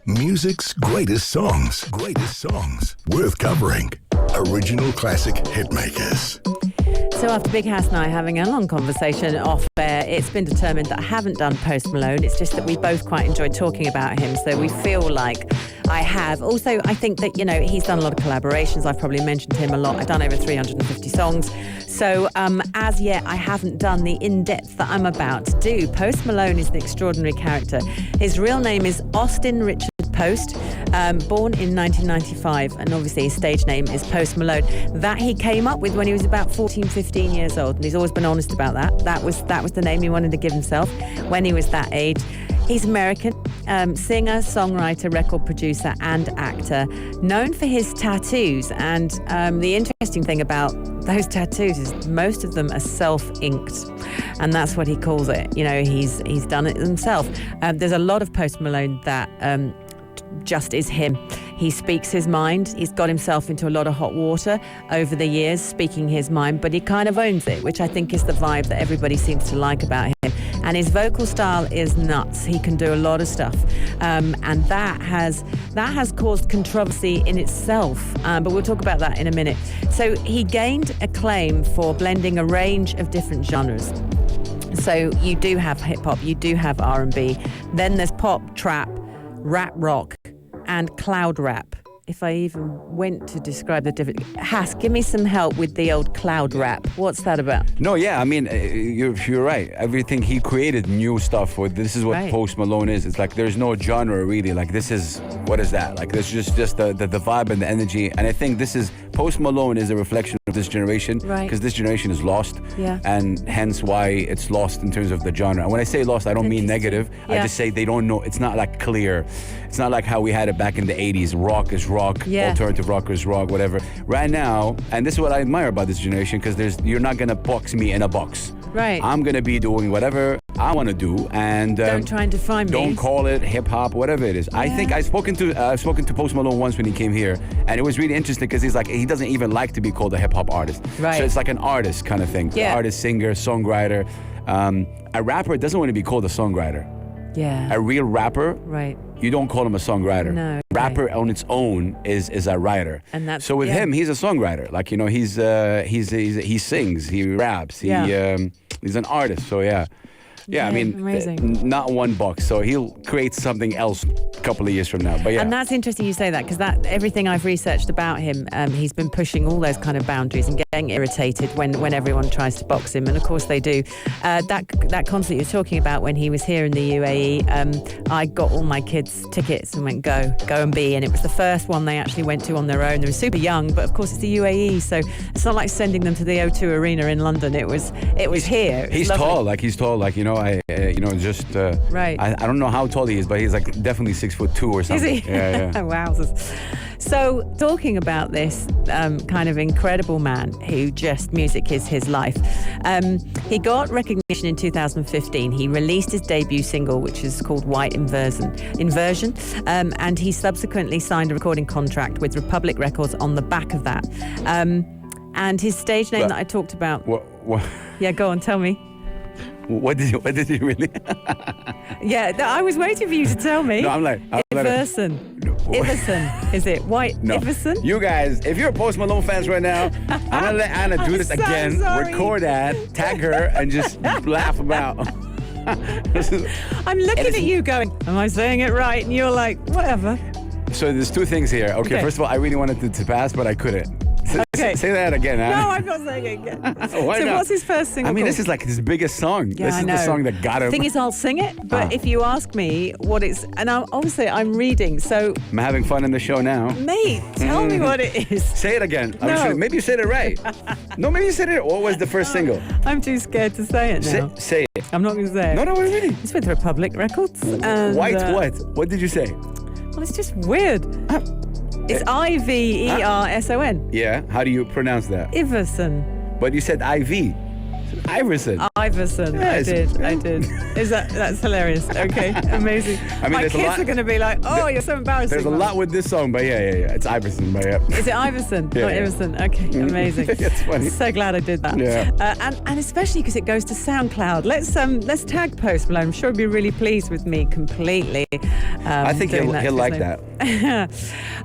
Music's greatest songs. Greatest songs. Worth covering. Original classic hitmakers. So after Big House and I having a long conversation off air, it's been determined that I haven't done Post Malone. It's just that we both quite enjoyed talking about him. So we feel like I have. Also, I think that, he's done a lot of collaborations. I've probably mentioned him a lot. I've done over 350 songs. So as yet, I haven't done the in-depth that I'm about to do. Post Malone is an extraordinary character. His real name is Austin Richard Post, born in 1995, and obviously his stage name is Post Malone. That he came up with when he was about 14, 15 years old, and he's always been honest about that. That was the name he wanted to give himself when he was that age. He's American, singer, songwriter, record producer, and actor, known for his tattoos. And the interesting thing about those tattoos is most of them are self-inked, and that's what he calls it. He's done it himself. There's a lot of Post Malone that just is him. He speaks his mind. He's got himself into a lot of hot water over the years, speaking his mind, but he kind of owns it, which I think is the vibe that everybody seems to like about him. And his vocal style is nuts. He can do a lot of stuff, and that has caused controversy in itself. But we'll talk about that in a minute. So he gained acclaim for blending a range of different genres. So you do have hip hop, you do have R&B, then there's pop, trap, rap rock, and cloud rap. If I even went to describe the different... Has, give me some help with the old cloud rap. What's that about? No, yeah, I mean, you're right. Everything he created, new stuff. This is what Right. Post Malone is. It's like there's no genre really. Like this is, what is that? Like there's just the vibe and the energy. And I think Post Malone is a reflection of this generation. Right. Because this generation is lost. Yeah. And hence why it's lost in terms of the genre. And when I say lost, I don't mean negative. Yeah. I just say they don't know. It's not like clear. It's not like how we had it back in the 80s. Rock is rock. Yeah. Alternative rock is rock, whatever. Right now, and this is what I admire about this generation, because you're not going to box me in a box. Right. I'm going to be doing whatever I want to do, and Don't try and define me. don't call it hip hop, whatever it is. I think I've spoken to Post Malone once when he came here, and it was really interesting because he doesn't even like to be called a hip hop artist. Right. So it's like an artist kind of thing. Yeah. Artist, singer, songwriter. A rapper doesn't want to be called a songwriter. Yeah. A real rapper, Right. you don't call him a songwriter. No, Rapper right. on its own is a writer. And that's- so with yeah. him, he's a songwriter. Like, he sings, he raps, he's an artist. So yeah. Yeah, I mean, amazing. not one box. So he'll create something else a couple of years from now. But yeah. And that's interesting you say that, because everything I've researched about him, he's been pushing all those kind of boundaries and getting irritated when everyone tries to box him, and of course they do. That concert you're talking about when he was here in the UAE, I got all my kids tickets and went go and be, and it was the first one they actually went to on their own. They were super young, but of course it's the UAE, so it's not like sending them to the O2 Arena in London. It was here. It was He's lovely. tall, Right. I don't know how tall he is, but he's like definitely 6'2" or something. Is he? Yeah. Wowzers. So talking about this kind of incredible man who just music is his life, he got recognition in 2015. He released his debut single, which is called White Inversion, and he subsequently signed a recording contract with Republic Records on the back of that. And his stage name that I talked about... What? Yeah, go on, tell me. What did he really? Yeah, I was waiting for you to tell me. No, I'm like Iverson. Iverson, is it? White No. Iverson? You guys, if you're Post Malone fans right now, I'm gonna let Anna do this so again. sorry. Record that, tag her, and just laugh about. I'm looking at you going, am I saying it right? And you're like, whatever. So there's two things here. Okay, first of all, I really wanted to pass, but I couldn't. Okay. Say that again, Anna. No, I'm not saying it again. Why So not? what's his first single I mean, called? this is like his biggest song. Yeah, This I is know. the song that got him. The thing is, I'll sing it, but if you ask me what it's... And obviously, I'm reading, so... I'm having fun in the show now. Mate, tell me what it is. Say it again. No. Maybe you said it right. No, maybe you said it. What was the first single? I'm too scared to say it now. Say it. I'm not going to say it. No, really. It's with Republic Records. And, White what? What did you say? Well, it's just weird. It's Iverson. Yeah. How do you pronounce that? Iverson. But you said IV. Iverson. Iverson. Yes. I did. That's hilarious. Okay, amazing. I mean, my there's a kids lot- are going to be like, "Oh, you're so embarrassing." There's a Mum. lot with this song, but yeah. It's Iverson, but yeah. Is it Iverson? Yeah, Not yeah. Iverson. Okay, amazing. It's funny. So glad I did that. Yeah. And especially because it goes to SoundCloud. Let's tag Post Malone. I'm sure he'll be really pleased with me completely. I think he'll like because that.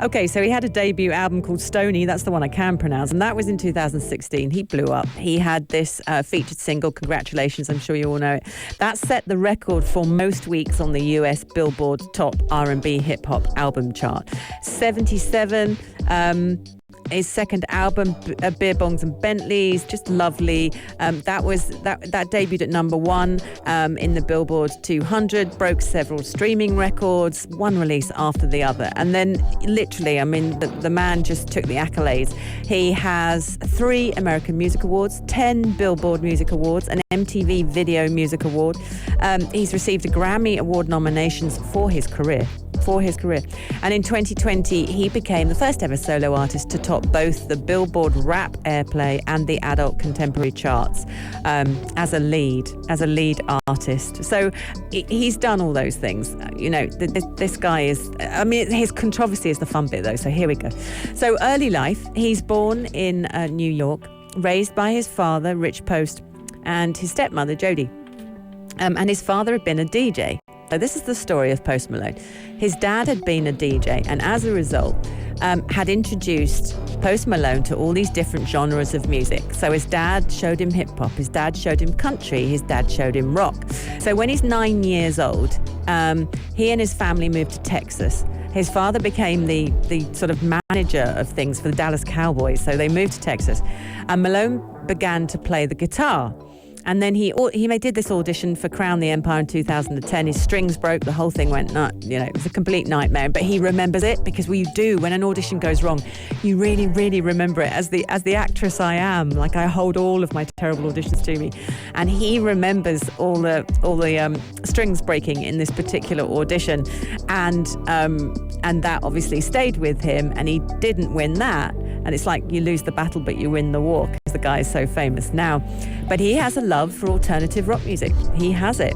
Okay, so he had a debut album called Stoney. That's the one I can pronounce, and that was in 2016. He blew up. He had this featured single, Congratulations. I'm sure you all know it. That set the record for most weeks on the US Billboard Top R&B Hip Hop album chart. 77. His second album, Beer Bongs and Bentleys, just lovely. That debuted at number 1 in the Billboard 200, broke several streaming records, one release after the other. And then literally, I mean, the man just took the accolades. He has 3 American Music Awards, 10 Billboard Music Awards, an MTV Video Music Award. He's received a Grammy Award nominations for his career. And in 2020, he became the first ever solo artist to top both the Billboard Rap Airplay and the Adult Contemporary charts as a lead artist. So he's done all those things. You know, this guy is, I mean, his controversy is the fun bit though, so here we go. So early life, he's born in New York, raised by his father, Rich Post, and his stepmother, Jodie. And his father had been a DJ. So this is the story of Post Malone. His dad had been a DJ, and as a result, had introduced Post Malone to all these different genres of music. So his dad showed him hip hop, his dad showed him country, his dad showed him rock. So when he's 9 years old, he and his family moved to Texas. His father became the sort of manager of things for the Dallas Cowboys. So they moved to Texas, and Malone began to play the guitar. And then he did this audition for Crown the Empire in 2010. His strings broke, the whole thing went nuts. You know, it was a complete nightmare. But he remembers it because when an audition goes wrong, you really, really remember it. As the actress I am, like I hold all of my terrible auditions to me, and he remembers all the strings breaking in this particular audition, and that obviously stayed with him. And he didn't win that. And it's like you lose the battle, but you win the war, because the guy is so famous now. But he has a love for alternative rock music. He has it.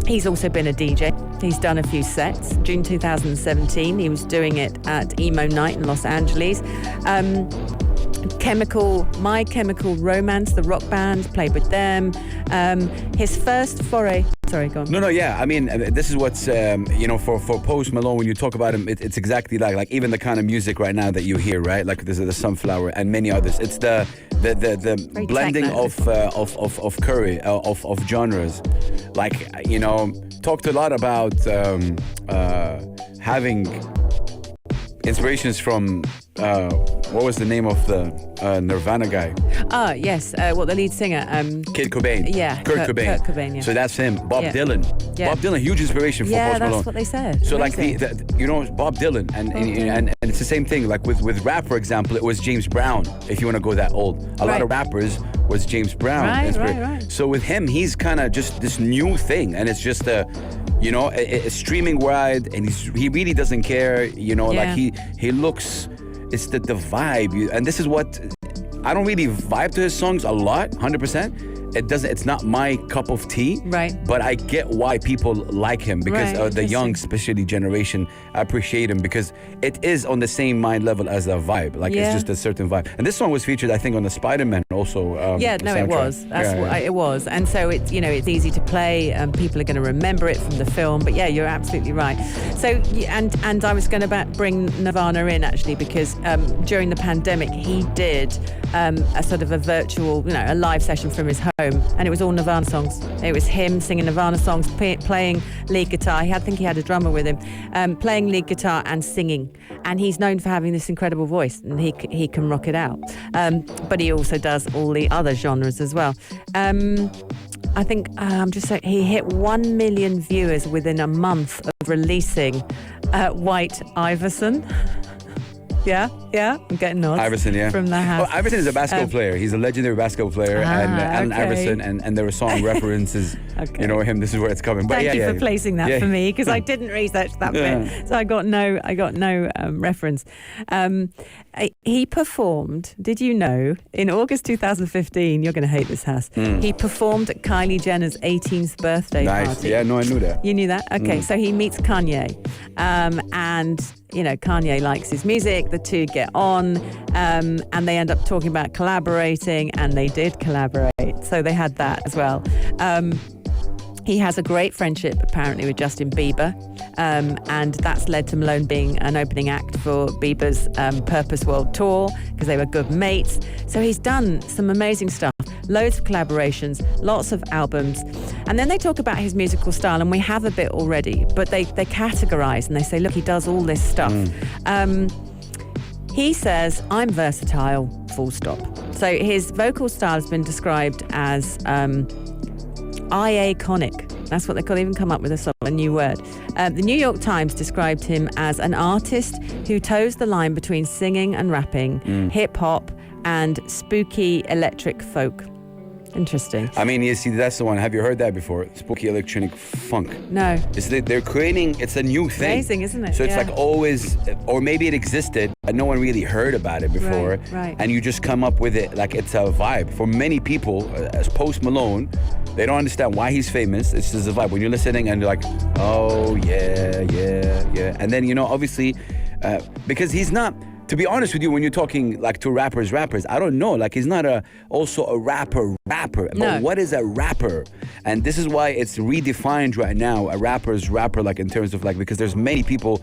He's also been a DJ. He's done a few sets. June 2017, he was doing it at Emo Night in Los Angeles. My Chemical Romance, the rock band, played with them. His first foray. Sorry, go on. No, yeah. I mean, this is what's for Post Malone. When you talk about him, it's exactly like even the kind of music right now that you hear, right? Like there's the Sunflower and many others. It's the blending of curry of genres. Like, you know, talked a lot about having inspirations from what was the name of the Nirvana guy? Yes. The lead singer? Kid Cobain. Yeah. Kurt Cobain. Kurt Cobain, yeah. So that's him. Bob Dylan. Yeah. Bob Dylan, huge inspiration for Post Malone. Yeah, that's what they said. So amazing. like Bob Dylan and it's the same thing. Like with rap, for example, it was James Brown. If you want to go that old, a lot of rappers was James Brown. Right. So with him, he's kind of just this new thing, and it's just a streaming wide, and he really doesn't care. You know, like he looks. It's the vibe, and this is what I don't really vibe to his songs a lot, 100%. It's not my cup of tea, right? But I get why people like him, because the young, especially generation, appreciate him because it is on the same mind level as a vibe. Like it's just a certain vibe. And this song was featured, I think, on the Spider-Man also. Soundtrack. It was. It was. And so it's it's easy to play. People are going to remember it from the film. But yeah, you're absolutely right. So and I was going to bring Nirvana in actually because during the pandemic he did a sort of a virtual, a live session from his home. And it was all Nirvana songs. It was him singing Nirvana songs, playing lead guitar. I think he had a drummer with him, playing lead guitar and singing. And he's known for having this incredible voice, and he can rock it out. But he also does all the other genres as well. I think I'm just saying he hit 1 million viewers within a month of releasing White Iverson. Yeah, I'm getting nods. Iverson, yeah. From the house. Oh, Iverson is a basketball player. He's a legendary basketball player. And Allen okay. Iverson, and there song references, Okay. you know, him. This is where it's coming. But Thank you for placing that for me, because I didn't research that bit, so I got no reference. He performed. Did you know in August 2015? You're going to hate this, Hass. He performed at Kylie Jenner's 18th birthday party. Yeah, no, I knew that. You knew that? Okay, so he meets Kanye, and you know Kanye likes his music. The two get on, and they end up talking about collaborating, and they did collaborate. So they had that as well. He has a great friendship, apparently, with Justin Bieber, and that's led to Malone being an opening act for Bieber's Purpose World Tour, because they were good mates. So he's done some amazing stuff, loads of collaborations, lots of albums. And then they talk about his musical style, and we have a bit already, but they categorize and they say, look, he does all this stuff. He says, I'm versatile, full stop. So his vocal style has been described as iaconic. That's what they call it. Even come up with a new word. The New York Times described him as an artist who toes the line between singing and rapping, hip hop, and spooky electric folk. Interesting. I mean, you see, that's the one. Have you heard that before? Spooky electronic funk. No. They're creating, it's a new thing. Amazing, isn't it? So it's like always, or maybe it existed, but no one really heard about it before. Right. And you just come up with it like it's a vibe. For many people, as Post Malone, they don't understand why he's famous. It's just a vibe. When you're listening and you're like, oh, yeah. And then, you know, obviously, because he's not... To be honest with you, when you're talking like to rappers, I don't know. Like he's not also a rapper. But no. What is a rapper? And this is why it's redefined right now. A rapper's rapper, like in terms of like, because there's many people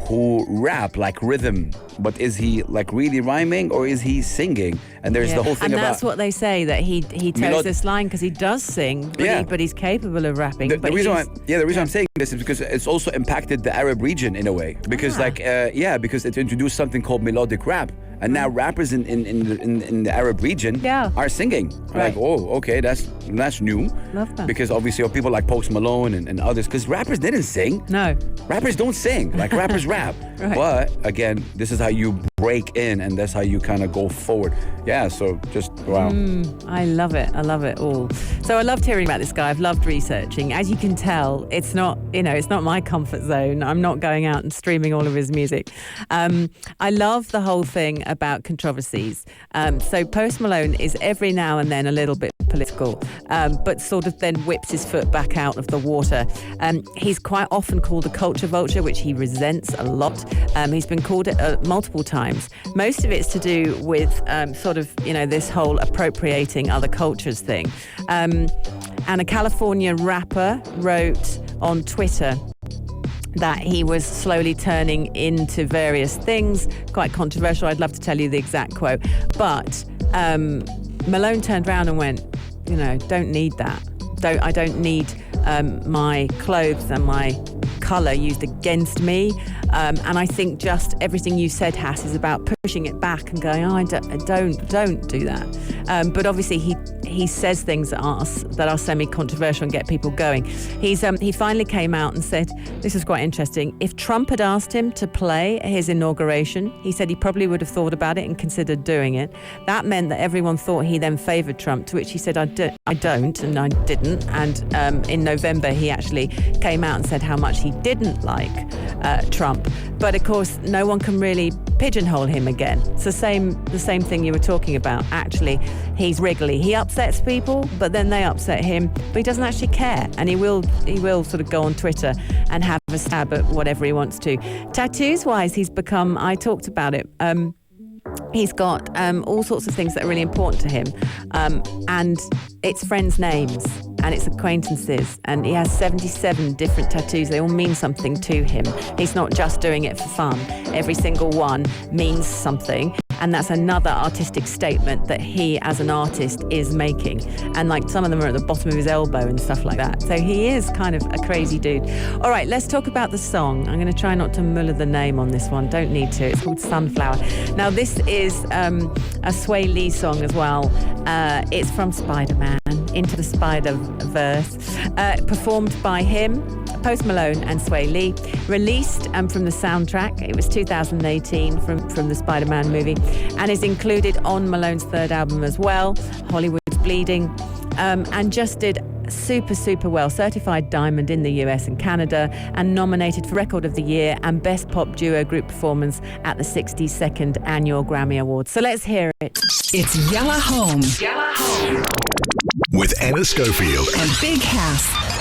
who rap like rhythm, but is he like really rhyming or is he singing? And there's the whole thing and about... that's what they say, that he toes this line because he does sing, but he's capable of rapping. The reason I'm saying this is because it's also impacted the Arab region in a way. Because because it introduced something called melodic rap. And now rappers in the Arab region are singing. Right. Like, oh, okay, that's new. Love that. Because obviously people like Post Malone and others, because rappers didn't sing. No. Rappers don't sing. Like rappers rap. Right. But again, this is how you break in and that's how you kind of go forward. Yeah, so just wow. I love it. I love it all. So I loved hearing about this guy. I've loved researching. As you can tell, it's not my comfort zone. I'm not going out and streaming all of his music. I love the whole thing about controversies. So Post Malone is every now and then a little bit political, but sort of then whips his foot back out of the water. He's quite often called a culture vulture, which he resents a lot. He's been called it multiple times. Most of it's to do with this whole appropriating other cultures thing. And a California rapper wrote on Twitter that he was slowly turning into various things, quite controversial. I'd love to tell you the exact quote. But Malone turned around and went, don't need that. I don't need my clothes and my colour used against me. And I think just everything you said, Hass, is about pushing it back and going, I don't do that. But obviously he says things that are semi-controversial and get people going. He finally came out and said, this is quite interesting, if Trump had asked him to play at his inauguration, he said he probably would have thought about it and considered doing it. That meant that everyone thought he then favoured Trump, to which he said, I don't, and I didn't. And in November, he actually came out and said how much he didn't like Trump. But of course, no one can really pigeonhole him again. It's the same thing you were talking about. Actually, he's wriggly. He upsets people, but then they upset him. But he doesn't actually care, and he will sort of go on Twitter and have a stab at whatever he wants to. Tattoos-wise, he's become. I talked about it. He's got all sorts of things that are really important to him, and it's friends' names and it's acquaintances, and he has 77 different tattoos. They all mean something to him. He's not just doing it for fun. Every single one means something, and that's another artistic statement that he as an artist is making. And like some of them are at the bottom of his elbow and stuff like that. So he is kind of a crazy dude. All right, let's talk about the song. I'm going to try not to muller the name on this one. Don't need to. It's called Sunflower. Now this is a Swae Lee song as well. It's from Spider-Man, Into the Spider-Verse, performed by him, Post Malone and Swae Lee. Released from the soundtrack. It was 2018 from the Spider-Man movie, and is included on Malone's third album as well, Hollywood's Bleeding, and just did super well. Certified diamond in the US and Canada, and nominated for Record of the Year and Best Pop Duo Group Performance at the 62nd Annual Grammy Awards. So let's hear it. It's Yalla Home. With Ana Schofield And Big Hass.